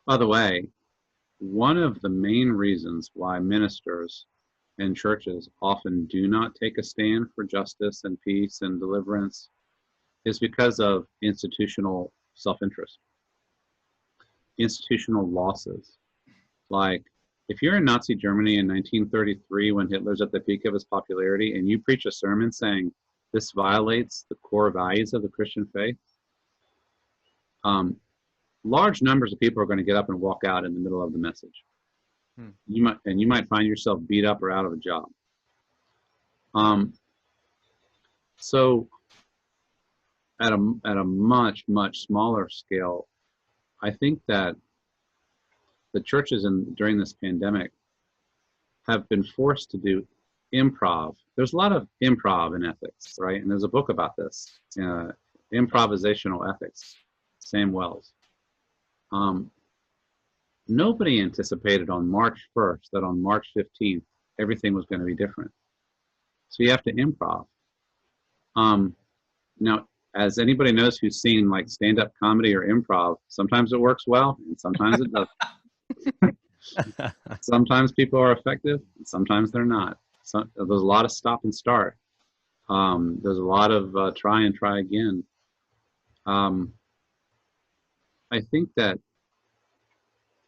By the way, one of the main reasons why ministers in churches often do not take a stand for justice and peace and deliverance is because of institutional self-interest, institutional losses. Like, if you're in Nazi Germany in 1933 when Hitler's at the peak of his popularity and you preach a sermon saying this violates the core values of the Christian faith, large numbers of people are going to get up and walk out in the middle of the message. You might find yourself beat up or out of a job. So at a much smaller scale, I think that the churches during this pandemic have been forced to do improv. There's a lot of improv in ethics, right? And there's a book about this, improvisational ethics, Sam Wells. Nobody anticipated on March 1st that on March 15th, everything was going to be different. So you have to improv. Now, as anybody knows who's seen like stand-up comedy or improv, sometimes it works well and sometimes it doesn't. Sometimes people are effective and sometimes they're not. So, there's a lot of stop and start. There's a lot of try and try again. I think that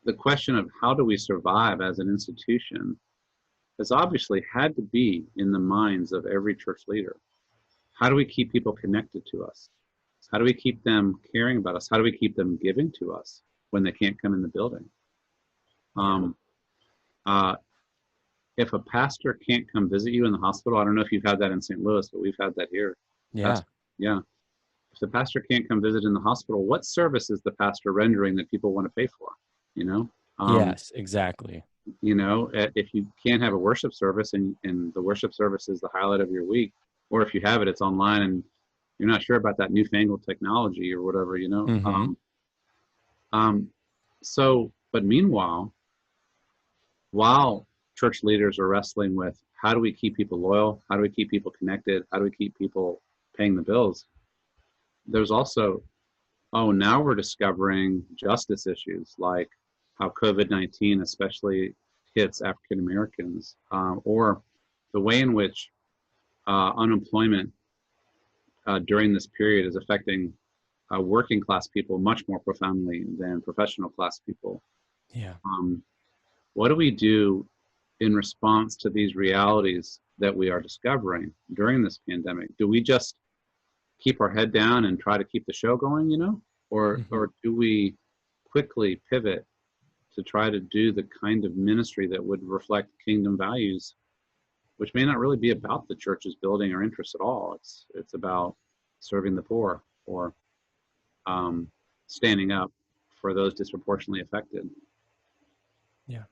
the question of how do we survive as an institution has obviously had to be in the minds of every church leader. How do we keep people connected to us? How do we keep them caring about us? How do we keep them giving to us when they can't come in the building? If a pastor can't come visit you in the hospital, I don't know if you've had that in St. Louis, but we've had that here. Yeah. Yeah. If the pastor can't come visit in the hospital, what service is the pastor rendering that people want to pay for? Yes, exactly. If you can't have a worship service and the worship service is the highlight of your week, or if you have it, it's online and you're not sure about that newfangled technology or whatever, But meanwhile, while church leaders are wrestling with how do we keep people loyal, how do we keep people connected, how do we keep people paying the bills, there's also, now we're discovering justice issues like how COVID-19 especially hits African Americans, or the way in which unemployment during this period is affecting working class people much more profoundly than professional class people. Yeah. What do we do in response to these realities that we are discovering during this pandemic? Do we just keep our head down and try to keep the show going, or do we quickly pivot to try to do the kind of ministry that would reflect kingdom values, which may not really be about the church's building or interests at all. It's about serving the poor or standing up for those disproportionately affected. Yeah.